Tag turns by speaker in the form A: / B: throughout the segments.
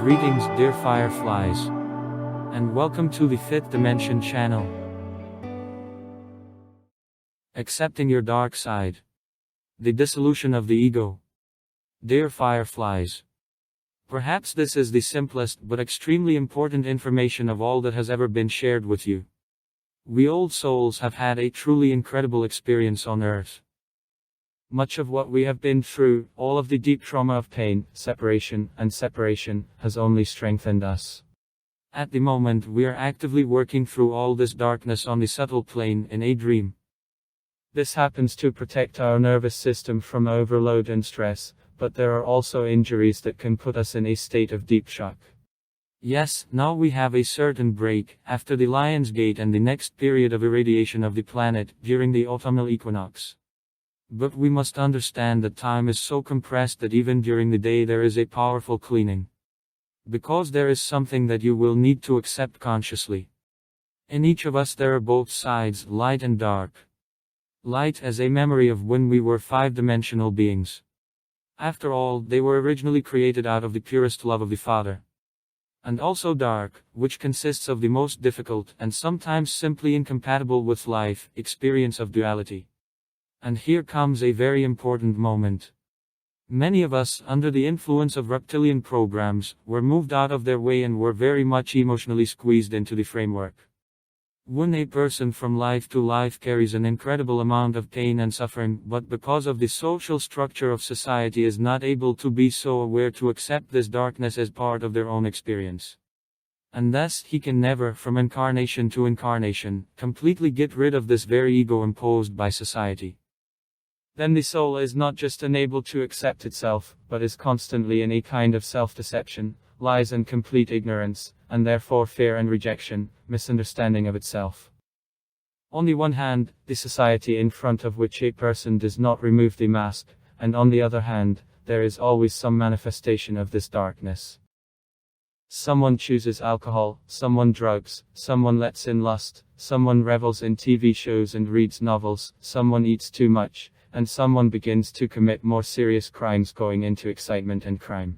A: Greetings, dear fireflies, and welcome to the Fifth Dimension channel. Accepting your dark side. The dissolution of the ego. Dear fireflies, perhaps this is the simplest but extremely important information of all that has ever been shared with you. We old souls have had a truly incredible experience on Earth. Much of what we have been through, all of the deep trauma of pain, separation, has only strengthened us. At the moment, we are actively working through all this darkness on the subtle plane in a dream. This happens to protect our nervous system from overload and stress, but there are also injuries that can put us in a state of deep shock. Yes, now we have a certain break, after the Lion's Gate and the next period of irradiation of the planet, during the autumnal equinox. But we must understand that time is so compressed that even during the day there is a powerful cleaning. Because there is something that you will need to accept consciously. In each of us there are both sides, light and dark. Light as a memory of when we were five-dimensional beings. After all, they were originally created out of the purest love of the Father. And also dark, which consists of the most difficult, and sometimes simply incompatible with life, experience of duality. And here comes a very important moment. Many of us, under the influence of reptilian programs, were moved out of their way and were very much emotionally squeezed into the framework. When a person from life to life carries an incredible amount of pain and suffering, but because of the social structure of society is not able to be so aware to accept this darkness as part of their own experience. And thus, he can never, from incarnation to incarnation, completely get rid of this very ego imposed by society. Then the soul is not just unable to accept itself, but is constantly in a kind of self-deception, lies and complete ignorance, and therefore fear and rejection, misunderstanding of itself. On the one hand, the society in front of which a person does not remove the mask, and on the other hand, there is always some manifestation of this darkness. Someone chooses alcohol, someone drugs, someone lets in lust, someone revels in TV shows and reads novels, someone eats too much, and someone begins to commit more serious crimes going into excitement and crime.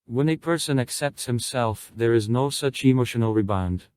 A: When a person accepts himself, there is no such emotional rebound.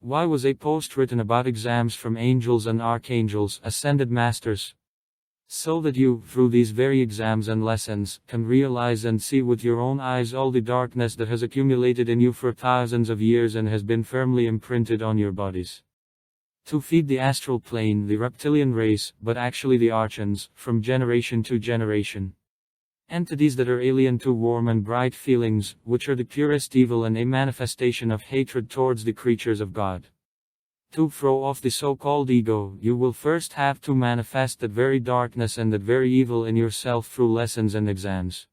A: Why was a post written about exams from angels and archangels, ascended masters? So that you, through these very exams and lessons, can realize and see with your own eyes all the darkness that has accumulated in you for thousands of years and has been firmly imprinted on your bodies. To feed the astral plane, the reptilian race, but actually the archons, from generation to generation. Entities that are alien to warm and bright feelings, which are the purest evil and a manifestation of hatred towards the creatures of God. To throw off the so-called ego, you will first have to manifest that very darkness and that very evil in yourself through lessons and exams.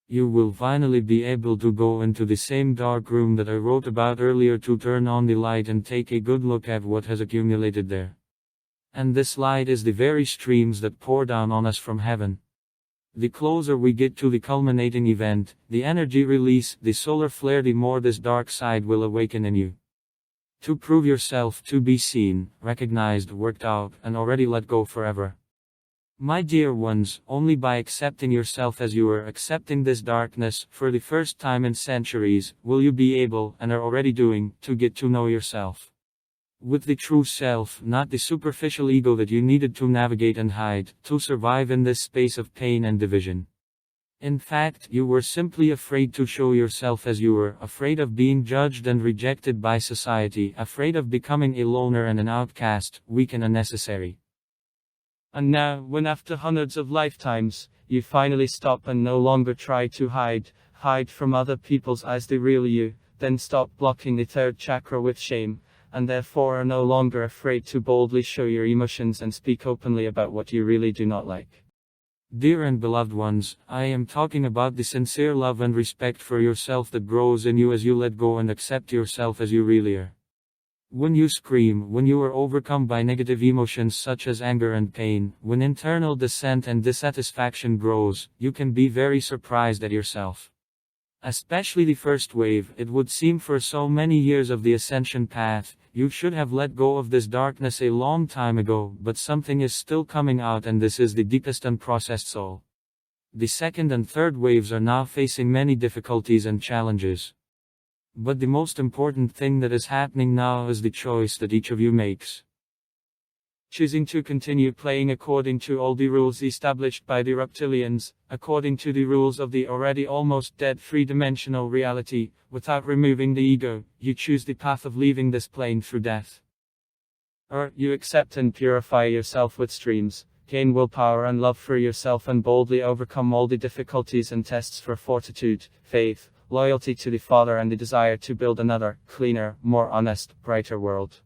A: You will finally be able to go into the same dark room that I wrote about earlier to turn on the light and take a good look at what has accumulated there. And this light is the very streams that pour down on us from heaven. The closer we get to the culminating event, the energy release, the solar flare, the more this dark side will awaken in you. To prove yourself to be seen, recognized, worked out, and already let go forever. My dear ones, only by accepting yourself as you are, accepting this darkness, for the first time in centuries, will you be able, and are already doing, to get to know yourself. With the true self, not the superficial ego that you needed to navigate and hide, to survive in this space of pain and division. In fact, you were simply afraid to show yourself as you were, afraid of being judged and rejected by society, afraid of becoming a loner and an outcast, weak and unnecessary. And now, when after hundreds of lifetimes, you finally stop and no longer try to hide from other people's eyes the real you, then stop blocking the third chakra with shame, and therefore are no longer afraid to boldly show your emotions and speak openly about what you really do not like. Dear and beloved ones, I am talking about the sincere love and respect for yourself that grows in you as you let go and accept yourself as you really are. When you scream, when you are overcome by negative emotions such as anger and pain, when internal dissent and dissatisfaction grows, you can be very surprised at yourself. Especially the first wave, it would seem for so many years of the Ascension path, you should have let go of this darkness a long time ago, but something is still coming out, and this is the deepest unprocessed soul. The second and third waves are now facing many difficulties and challenges. But the most important thing that is happening now is the choice that each of you makes. Choosing to continue playing according to all the rules established by the reptilians, according to the rules of the already almost dead three-dimensional reality, without removing the ego, you choose the path of leaving this plane through death. Or, you accept and purify yourself with streams, gain willpower and love for yourself and boldly overcome all the difficulties and tests for fortitude, faith, loyalty to the Father and the desire to build another, cleaner, more honest, brighter world.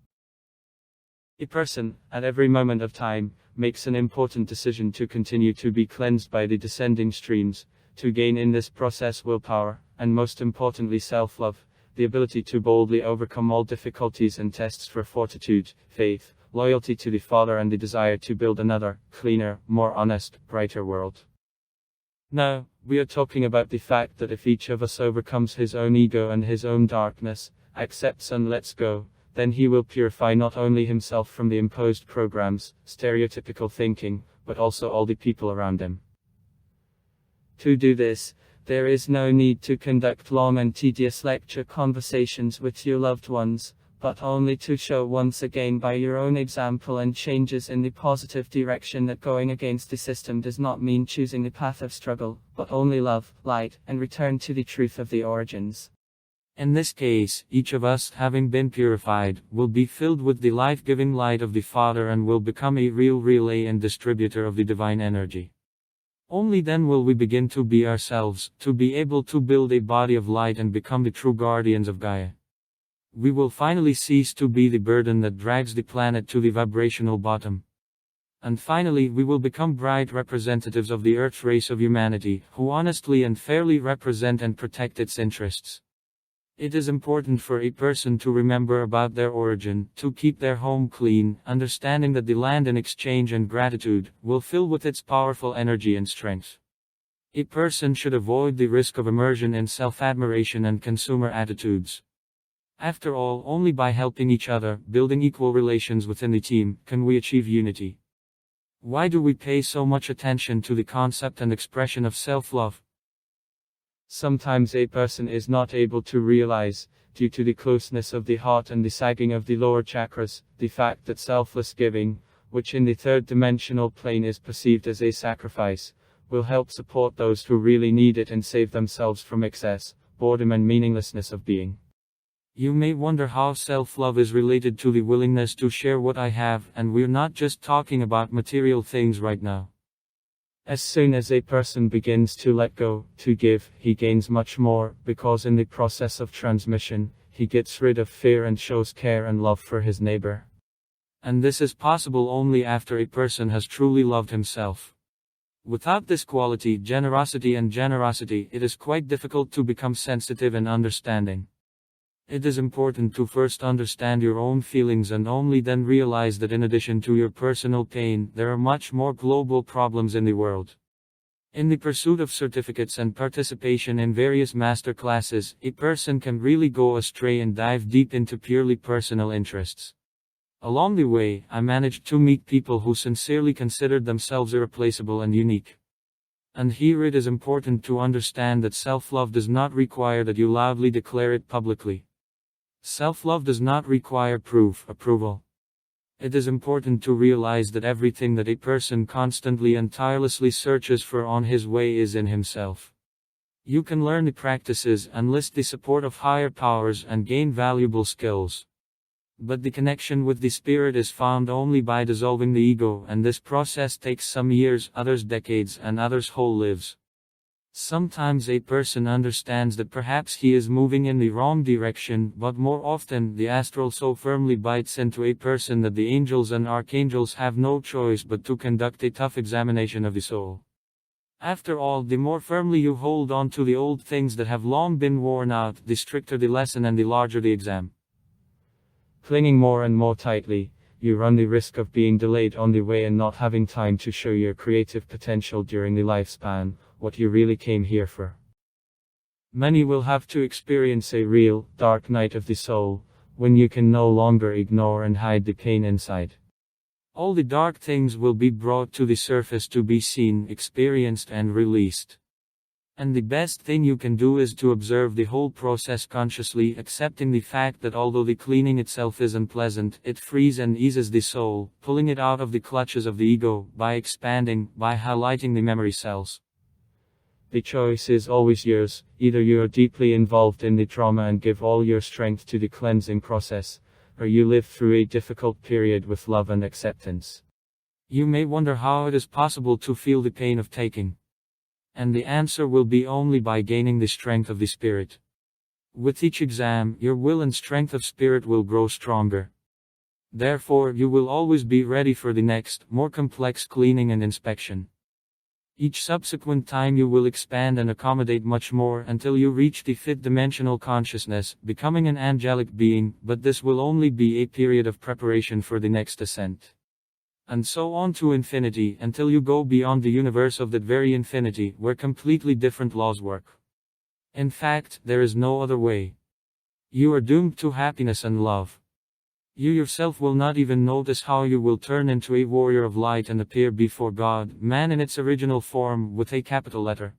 A: A person, at every moment of time, makes an important decision to continue to be cleansed by the descending streams, to gain in this process willpower, and most importantly self-love, the ability to boldly overcome all difficulties and tests for fortitude, faith, loyalty to the Father and the desire to build another, cleaner, more honest, brighter world. Now, we are talking about the fact that if each of us overcomes his own ego and his own darkness, accepts and lets go, then he will purify not only himself from the imposed programs, stereotypical thinking, but also all the people around him. To do this, there is no need to conduct long and tedious lecture conversations with your loved ones, but only to show once again by your own example and changes in the positive direction that going against the system does not mean choosing the path of struggle, but only love, light, and return to the truth of the origins. In this case, each of us, having been purified, will be filled with the life-giving light of the Father and will become a real relay and distributor of the divine energy. Only then will we begin to be ourselves, to be able to build a body of light and become the true guardians of Gaia. We will finally cease to be the burden that drags the planet to the vibrational bottom. And finally, we will become bright representatives of the Earth race of humanity, who honestly and fairly represent and protect its interests. It is important for a person to remember about their origin, to keep their home clean, understanding that the land in exchange and gratitude will fill with its powerful energy and strength. A person should avoid the risk of immersion in self-admiration and consumer attitudes. After all, only by helping each other, building equal relations within the team, can we achieve unity. Why do we pay so much attention to the concept and expression of self-love? Sometimes a person is not able to realize, due to the closeness of the heart and the sagging of the lower chakras, the fact that selfless giving, which in the third dimensional plane is perceived as a sacrifice, will help support those who really need it and save themselves from excess, boredom and meaninglessness of being. You may wonder how self-love is related to the willingness to share what I have, and we're not just talking about material things right now. As soon as a person begins to let go, to give, he gains much more, because in the process of transmission, he gets rid of fear and shows care and love for his neighbor. And this is possible only after a person has truly loved himself. Without this quality, generosity, it is quite difficult to become sensitive and understanding. It is important to first understand your own feelings and only then realize that in addition to your personal pain, there are much more global problems in the world. In the pursuit of certificates and participation in various master classes, a person can really go astray and dive deep into purely personal interests. Along the way, I managed to meet people who sincerely considered themselves irreplaceable and unique. And here it is important to understand that self-love does not require that you loudly declare it publicly. Self-love does not require approval. It is important to realize that everything that a person constantly and tirelessly searches for on his way is in himself. You can learn the practices, enlist the support of higher powers, and gain valuable skills. But the connection with the spirit is found only by dissolving the ego, and this process takes some years, others decades, and others whole lives. Sometimes a person understands that perhaps he is moving in the wrong direction, but more often the astral so firmly bites into a person that the angels and archangels have no choice but to conduct a tough examination of the soul. After all, the more firmly you hold on to the old things that have long been worn out, the stricter the lesson and the larger the exam. Clinging more and more tightly, you run the risk of being delayed on the way and not having time to show your creative potential during the lifespan, what you really came here for. Many will have to experience a real, dark night of the soul, when you can no longer ignore and hide the pain inside. All the dark things will be brought to the surface to be seen, experienced, and released. And the best thing you can do is to observe the whole process consciously, accepting the fact that although the cleaning itself is unpleasant, it frees and eases the soul, pulling it out of the clutches of the ego, by expanding, by highlighting the memory cells. The choice is always yours. Either you are deeply involved in the trauma and give all your strength to the cleansing process, or you live through a difficult period with love and acceptance. You may wonder how it is possible to feel the pain of taking. And the answer will be only by gaining the strength of the spirit. With each exam, your will and strength of spirit will grow stronger. Therefore, you will always be ready for the next, more complex cleaning and inspection. Each subsequent time you will expand and accommodate much more until you reach the fifth dimensional consciousness, becoming an angelic being, but this will only be a period of preparation for the next ascent. And so on to infinity, until you go beyond the universe of that very infinity, where completely different laws work. In fact, there is no other way. You are doomed to happiness and love. You yourself will not even notice how you will turn into a warrior of light and appear before God, man in its original form, with a capital letter.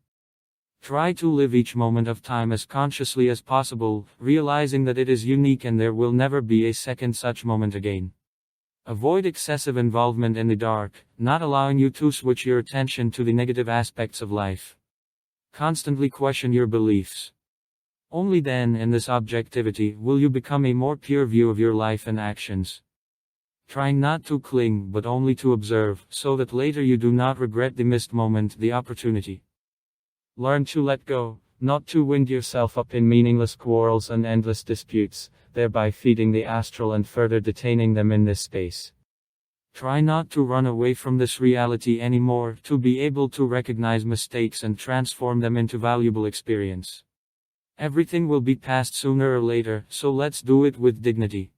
A: Try to live each moment of time as consciously as possible, realizing that it is unique and there will never be a second such moment again. Avoid excessive involvement in the dark, not allowing you to switch your attention to the negative aspects of life. Constantly question your beliefs. Only then, in this objectivity, will you become a more pure view of your life and actions. Trying not to cling, but only to observe, so that later you do not regret the missed moment, the opportunity. Learn to let go, not to wind yourself up in meaningless quarrels and endless disputes, thereby feeding the astral and further detaining them in this space. Try not to run away from this reality anymore, to be able to recognize mistakes and transform them into valuable experience. Everything will be past sooner or later, so let's do it with dignity.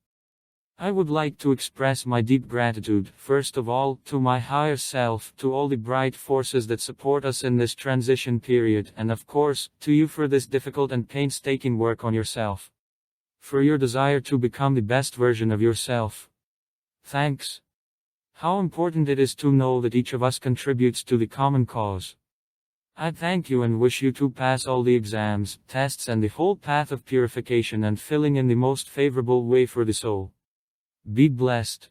A: I would like to express my deep gratitude, first of all, to my higher self, to all the bright forces that support us in this transition period, and of course, to you for this difficult and painstaking work on yourself. For your desire to become the best version of yourself. Thanks. How important it is to know that each of us contributes to the common cause. I thank you and wish you to pass all the exams, tests and the whole path of purification and filling in the most favorable way for the soul. Be blessed.